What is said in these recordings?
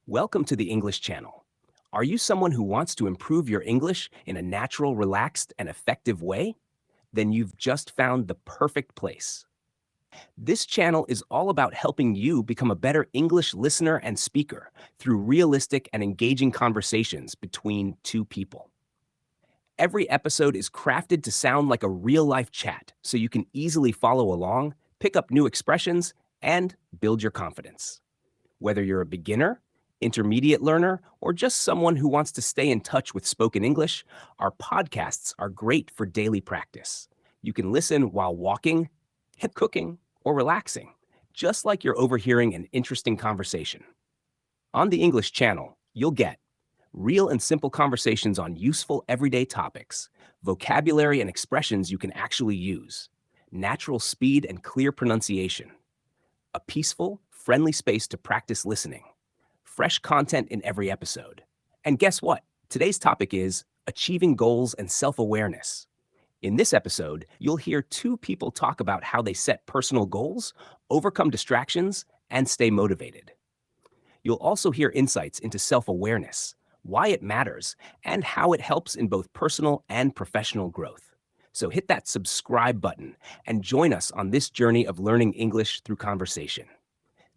Welcome to the English Channel. Are you someone who wants to improve your English in a natural, relaxed, and effective way? Then you've just found the perfect place. This channel is all about helping you become a better English listener and speaker through realistic and engaging conversations between two people. Every episode is crafted to sound like a real life chat so you can easily follow along, pick up new expressions, and build your confidence. Whether you're a beginner, intermediate learner, or just someone who wants to stay in touch with spoken English, our podcasts are great for daily practice. You can listen while walking, cooking, or relaxing, just like you're overhearing an interesting conversation. On the English Channel, you'll get real and simple conversations on useful everyday topics, vocabulary and expressions you can actually use, natural speed and clear pronunciation, a peaceful, friendly space to practice listening, fresh content in every episode. And guess what? Today's topic is achieving goals and self-awareness. In this episode, you'll hear two people talk about how they set personal goals, overcome distractions, and stay motivated. You'll also hear insights into self-awareness, why it matters, and how it helps in both personal and professional growth. So hit that subscribe button and join us on this journey of learning English through conversation.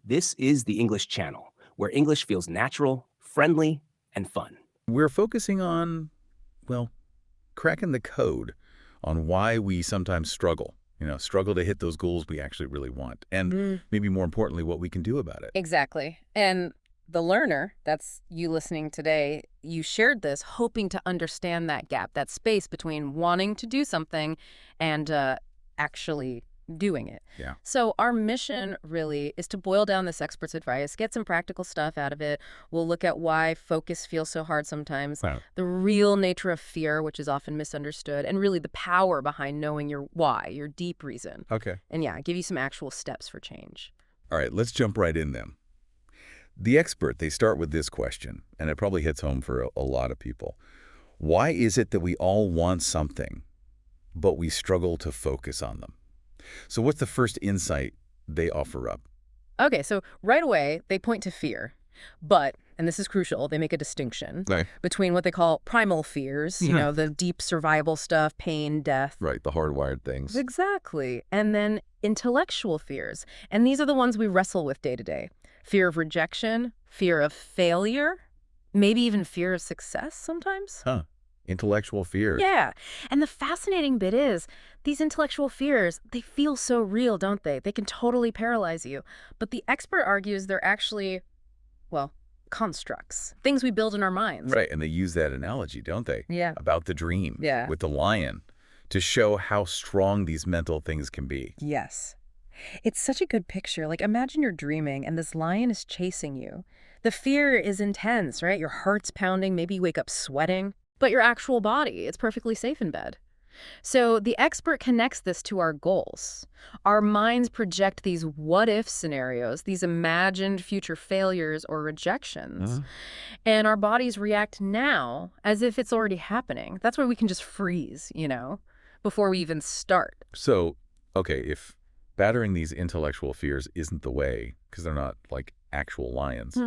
This is the English Channel, where English feels natural, friendly, and fun. We're focusing on, well, cracking the code on why we sometimes struggle, struggle to hit those goals we actually really want. And maybe more importantly, what we can do about it. Exactly. And the learner, that's you listening today, you shared this hoping to understand that gap, that space between wanting to do something and actually doing it. Yeah. So our mission really is to boil down this expert's advice, get some practical stuff out of it. We'll look at why focus feels so hard sometimes, Wow. the real nature of fear, which is often misunderstood, and really the power behind knowing your why, your deep reason. Okay. And yeah, give you some actual steps for change. All right, let's jump right in then. The expert, they start with this question, and it probably hits home for a lot of people. Why is it that we all want something, but we struggle to focus on them? So what's the first insight they offer up? Okay, so right away, they point to fear. But, and this is crucial, they make a distinction Right. between what they call primal fears, the deep survival stuff, pain, death. Right, the hardwired things. Exactly. And then intellectual fears. And these are the ones we wrestle with day to day. Fear of rejection, fear of failure, maybe even fear of success sometimes. Huh. Intellectual fears. Yeah. And the fascinating bit is these intellectual fears, they feel so real, don't they? They can totally paralyze you. But the expert argues they're actually, well, constructs, things we build in our minds. Right, and they use that analogy, don't they? Yeah. About the dream with the lion to show how strong these mental things can be. Yes. It's such a good picture. Like, imagine you're dreaming and this lion is chasing you. The fear is intense, right? Your heart's pounding, maybe you wake up sweating, but your actual body, it's perfectly safe in bed. So the expert connects this to our goals. Our minds project these what-if scenarios, these imagined future failures or rejections, and our bodies react now as if it's already happening. That's why we can just freeze, before we even start. So, okay, if battering these intellectual fears isn't the way, because they're not like actual lions,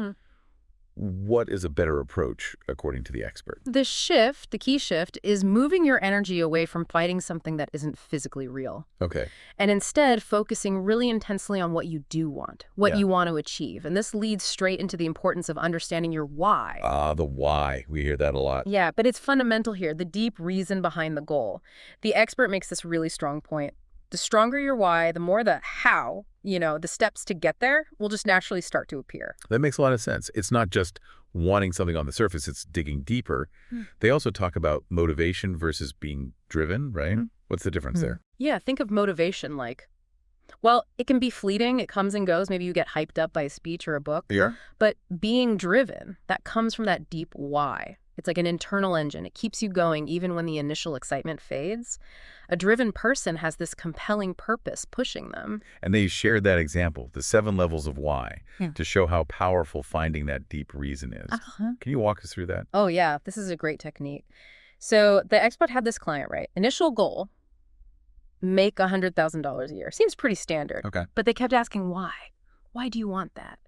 what is a better approach, according to the expert? The key shift, is moving your energy away from fighting something that isn't physically real. Okay. And instead focusing really intensely on what you do want, what you want to achieve. And this leads straight into the importance of understanding your why. The why. We hear that a lot. Yeah, but it's fundamental here, the deep reason behind the goal. The expert makes this really strong point. The stronger your why, the more the how, the steps to get there will just naturally start to appear. That makes a lot of sense. It's not just wanting something on the surface, it's digging deeper. They also talk about motivation versus being driven, right? What's the difference there? Yeah, think of motivation like, well, it can be fleeting, it comes and goes. Maybe you get hyped up by a speech or a book. Yeah. But being driven, that comes from that deep why. It's like an internal engine. It keeps you going even when the initial excitement fades. A driven person has this compelling purpose pushing them. And they shared that example, the 7 levels of why, to show how powerful finding that deep reason is. Can you walk us through that? Oh, yeah. This is a great technique. So the expert had this client, right? Initial goal, make $100,000 a year. Seems pretty standard. Okay. But they kept asking why. Why do you want that?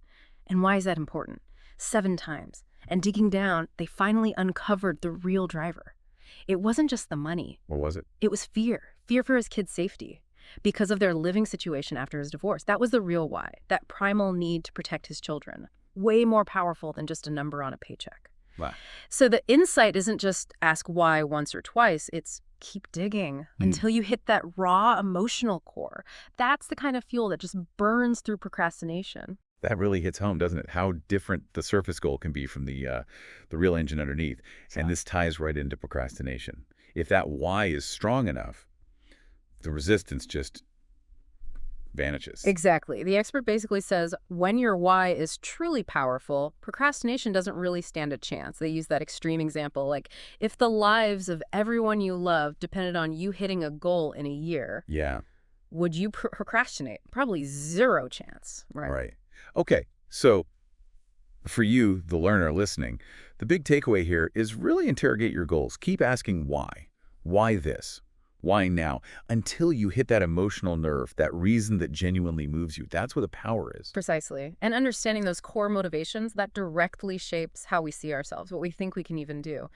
And why is that important? 7 times. And digging down, they finally uncovered the real driver. It wasn't just the money. What was it? It was fear. Fear for his kid's safety. Because of their living situation after his divorce. That was the real why. That primal need to protect his children. Way more powerful than just a number on a paycheck. Wow. So the insight isn't just ask why once or twice. It's keep digging until you hit that raw emotional core. That's the kind of fuel that just burns through procrastination. That really hits home, doesn't it? How different the surface goal can be from the real engine underneath. And this ties right into procrastination. If that why is strong enough, the resistance just vanishes. Exactly. The expert basically says when your why is truly powerful, procrastination doesn't really stand a chance. They use that extreme example, like if the lives of everyone you love depended on you hitting a goal in a year, Yeah. would you procrastinate? Probably zero chance, right? Right. Okay. So for you, the learner listening, the big takeaway here is really interrogate your goals. Keep asking why. Why this? Why now? Until you hit that emotional nerve, that reason that genuinely moves you. That's where the power is. Precisely. And understanding those core motivations, that directly shapes how we see ourselves, what we think we can even do.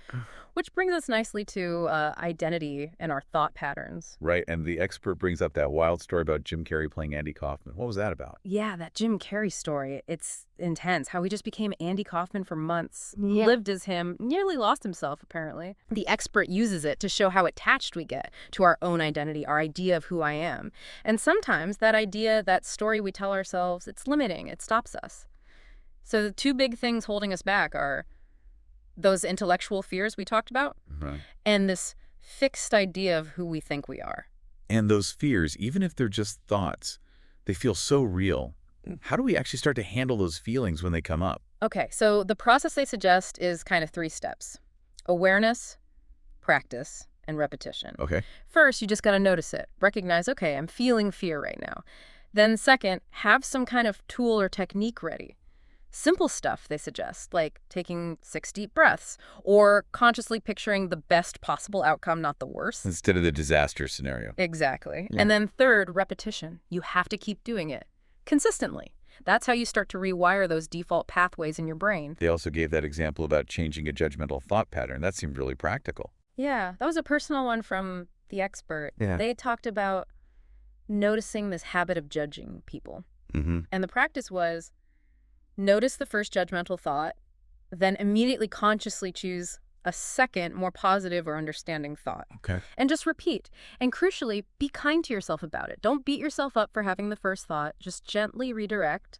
Which brings us nicely to identity and our thought patterns. Right. And the expert brings up that wild story about Jim Carrey playing Andy Kaufman. What was that about? Yeah, that Jim Carrey story. It's intense. How he just became Andy Kaufman for months, Yeah. lived as him, nearly lost himself, apparently. The expert uses it to show how attached we get to our own identity, our idea of who I am. And sometimes that idea, that story we tell ourselves, it's limiting. It stops us. So the 2 big things holding us back are those intellectual fears we talked about Right. and this fixed idea of who we think we are. And those fears, even if they're just thoughts, they feel so real. How do we actually start to handle those feelings when they come up? Okay, so the process they suggest is kind of 3 steps. Awareness, practice, and repetition. Okay. First, you just got to notice it. Recognize, okay, I'm feeling fear right now. Then second, have some kind of tool or technique ready. Simple stuff, they suggest, like taking 6 deep breaths or consciously picturing the best possible outcome, not the worst. Instead of the disaster scenario. Exactly. Yeah. And then third, repetition. You have to keep doing it consistently. That's how you start to rewire those default pathways in your brain. They also gave that example about changing a judgmental thought pattern. That seemed really practical. Yeah, that was a personal one from the expert. Yeah. They talked about noticing this habit of judging people. Mm-hmm. And the practice was notice the first judgmental thought, then immediately consciously choose a second, more positive or understanding thought. Okay. And just repeat. And crucially, be kind to yourself about it. Don't beat yourself up for having the first thought. Just gently redirect.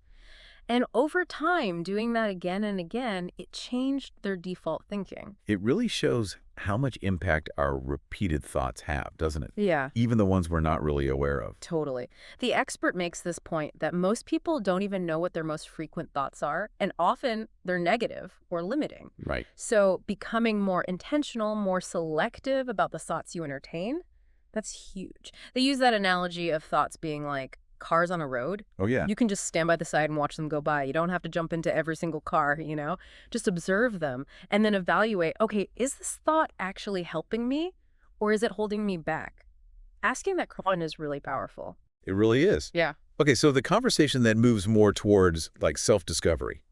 And over time, doing that again and again, it changed their default thinking. It really shows how much impact our repeated thoughts have, doesn't it? Yeah. Even the ones we're not really aware of. Totally. The expert makes this point that most people don't even know what their most frequent thoughts are, and often they're negative or limiting. Right. So becoming more intentional, more selective about the thoughts you entertain, that's huge. They use that analogy of thoughts being like cars on a road. Oh, yeah. You can just stand by the side and watch them go by. You don't have to jump into every single car, you know? Just observe them and then evaluate, okay, is this thought actually helping me or is it holding me back? Asking that question is really powerful. It really is. Yeah. Okay, so the conversation then moves more towards like self-discovery,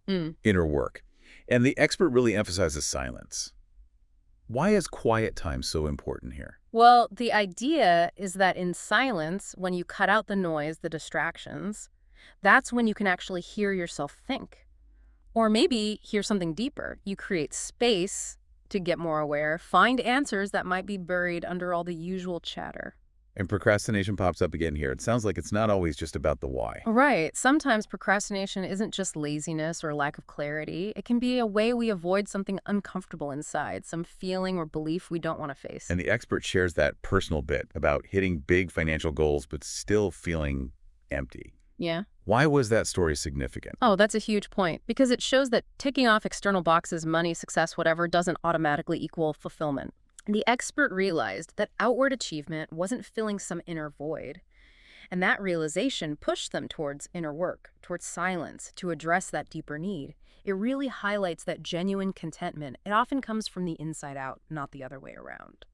inner work. And the expert really emphasizes silence. Why is quiet time so important here? Well, the idea is that in silence, when you cut out the noise, the distractions, that's when you can actually hear yourself think. Or maybe hear something deeper. You create space to get more aware, find answers that might be buried under all the usual chatter. And procrastination pops up again here. It sounds like it's not always just about the why. Right. Sometimes procrastination isn't just laziness or lack of clarity. It can be a way we avoid something uncomfortable inside, some feeling or belief we don't want to face. And the expert shares that personal bit about hitting big financial goals but still feeling empty. Yeah. Why was that story significant? Oh, that's a huge point, because it shows that ticking off external boxes, money, success, whatever, doesn't automatically equal fulfillment. The expert realized that outward achievement wasn't filling some inner void. And that realization pushed them towards inner work, towards silence, to address that deeper need. It really highlights that genuine contentment. It often comes from the inside out, not the other way around.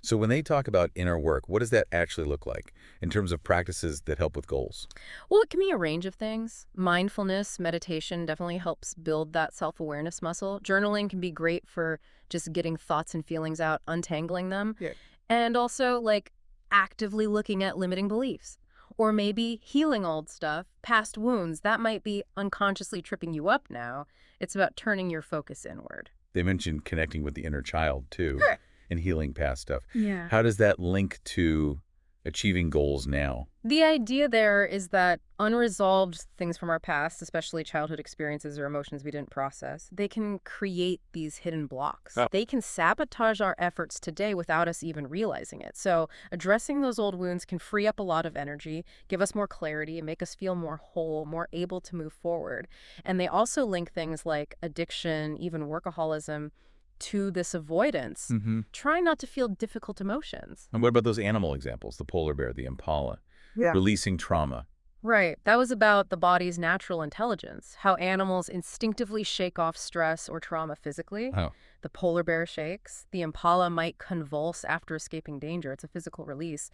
So when they talk about inner work, what does that actually look like in terms of practices that help with goals? Well, it can be a range of things. Mindfulness, meditation definitely helps build that self-awareness muscle. Journaling can be great for just getting thoughts and feelings out, untangling them. Yeah. And also, like, actively looking at limiting beliefs. Or maybe healing old stuff, past wounds. That might be unconsciously tripping you up now. It's about turning your focus inward. They mentioned connecting with the inner child, too, Sure. and healing past stuff. Yeah. How does that link to achieving goals now? The idea there is that unresolved things from our past, especially childhood experiences or emotions we didn't process, they can create these hidden blocks. Oh. They can sabotage our efforts today without us even realizing it. So addressing those old wounds can free up a lot of energy, give us more clarity, and make us feel more whole, more able to move forward. And they also link things like addiction, even workaholism, to this avoidance. Mm-hmm. Try not to feel difficult emotions. And what about those animal examples, the polar bear, the impala, Yeah. releasing trauma? Right. That was about the body's natural intelligence, how animals instinctively shake off stress or trauma physically. Oh. The polar bear shakes. The impala might convulse after escaping danger. It's a physical release.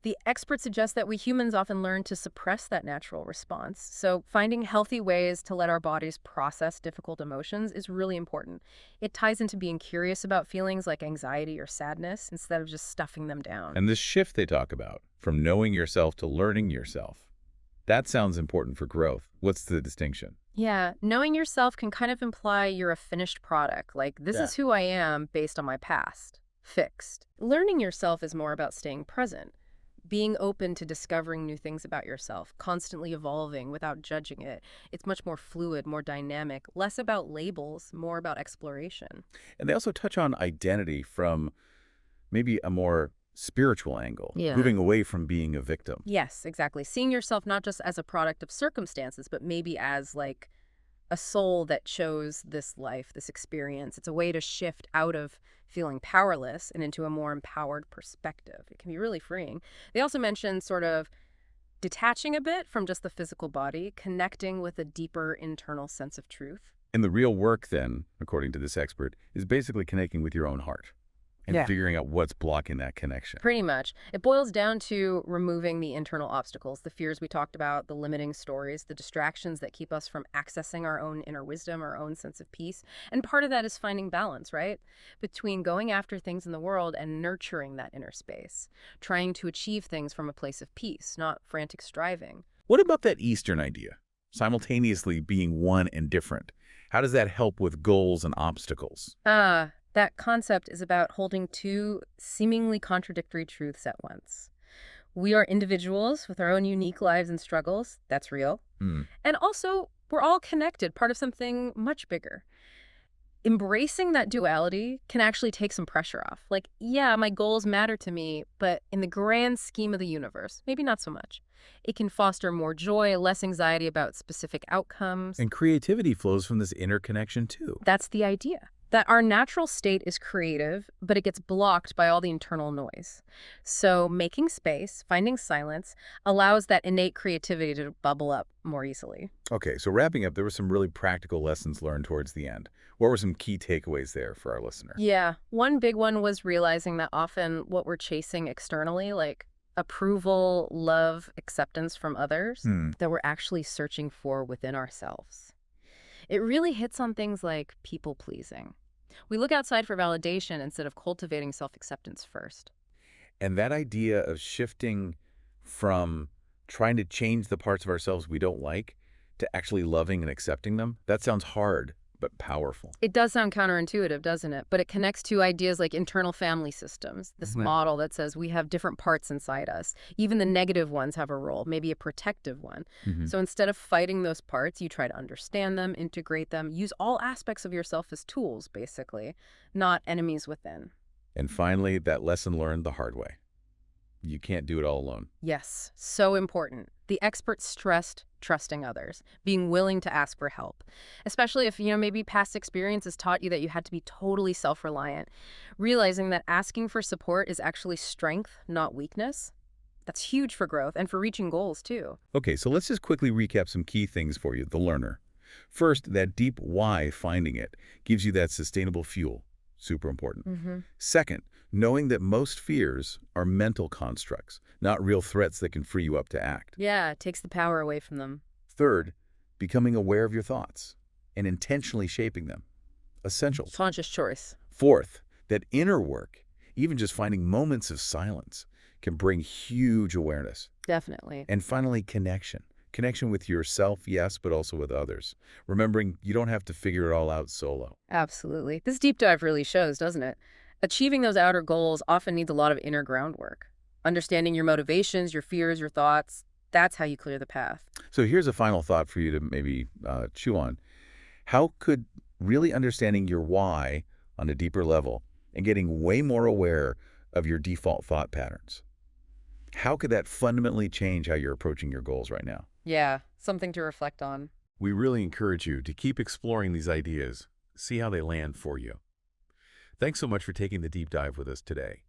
The experts suggest that we humans often learn to suppress that natural response. So finding healthy ways to let our bodies process difficult emotions is really important. It ties into being curious about feelings like anxiety or sadness instead of just stuffing them down. And this shift they talk about, from knowing yourself to learning yourself, that sounds important for growth. What's the distinction? Yeah, knowing yourself can kind of imply you're a finished product, like this is who I am based on my past, fixed. Learning yourself is more about staying present, being open to discovering new things about yourself, constantly evolving without judging it. It's much more fluid, more dynamic, less about labels, more about exploration. And they also touch on identity from maybe a more spiritual angle, Yeah. moving away from being a victim. Yes, exactly. Seeing yourself not just as a product of circumstances, but maybe as like a soul that chose this life, this experience. It's a way to shift out of feeling powerless and into a more empowered perspective. It can be really freeing. They also mention sort of detaching a bit from just the physical body, connecting with a deeper internal sense of truth. And the real work then, according to this expert, is basically connecting with your own heart and Yeah. figuring out what's blocking that connection. Pretty much. It boils down to removing the internal obstacles, the fears we talked about, the limiting stories, the distractions that keep us from accessing our own inner wisdom, our own sense of peace. And part of that is finding balance, right? Between going after things in the world and nurturing that inner space, trying to achieve things from a place of peace, not frantic striving. What about that Eastern idea? Simultaneously being one and different. How does that help with goals and obstacles? That concept is about holding two seemingly contradictory truths at once. We are individuals with our own unique lives and struggles. That's real. Mm. And also, we're all connected, part of something much bigger. Embracing that duality can actually take some pressure off. Like, yeah, my goals matter to me, but in the grand scheme of the universe, maybe not so much. It can foster more joy, less anxiety about specific outcomes. And creativity flows from this inner connection too. That's the idea. That our natural state is creative, but it gets blocked by all the internal noise. So making space, finding silence, allows that innate creativity to bubble up more easily. Okay, so wrapping up, there were some really practical lessons learned towards the end. What were some key takeaways there for our listener? Yeah, one big one was realizing that often what we're chasing externally, like approval, love, acceptance from others, that we're actually searching for within ourselves. It really hits on things like people-pleasing. We look outside for validation instead of cultivating self-acceptance first. And that idea of shifting from trying to change the parts of ourselves we don't like to actually loving and accepting them, that sounds hard, but powerful. It does sound counterintuitive, doesn't it? But it connects to ideas like internal family systems, this model that says we have different parts inside us. Even the negative ones have a role, maybe a protective one. So instead of fighting those parts, you try to understand them, integrate them, use all aspects of yourself as tools, basically, not enemies within. And finally, that lesson learned the hard way. You can't do it all alone. Yes, so important. The experts stressed trusting others, being willing to ask for help, especially if, maybe past experiences taught you that you had to be totally self-reliant. Realizing that asking for support is actually strength, not weakness. That's huge for growth and for reaching goals, too. Okay, so let's just quickly recap some key things for you, the learner. First, that deep why, finding it, gives you that sustainable fuel. Super important. Second, Knowing that most fears are mental constructs, not real threats that can free you up to act. Yeah, it takes the power away from them. Third, becoming aware of your thoughts and intentionally shaping them. Essential. Conscious choice. Fourth, that inner work, even just finding moments of silence, can bring huge awareness. Definitely. And finally, connection. Connection with yourself, yes, but also with others. Remembering you don't have to figure it all out solo. Absolutely. This deep dive really shows, doesn't it? Achieving those outer goals often needs a lot of inner groundwork. Understanding your motivations, your fears, your thoughts, that's how you clear the path. So here's a final thought for you to maybe chew on. How could really understanding your why on a deeper level and getting way more aware of your default thought patterns, how could that fundamentally change how you're approaching your goals right now? Yeah, something to reflect on. We really encourage you to keep exploring these ideas, see how they land for you. Thanks so much for taking the deep dive with us today.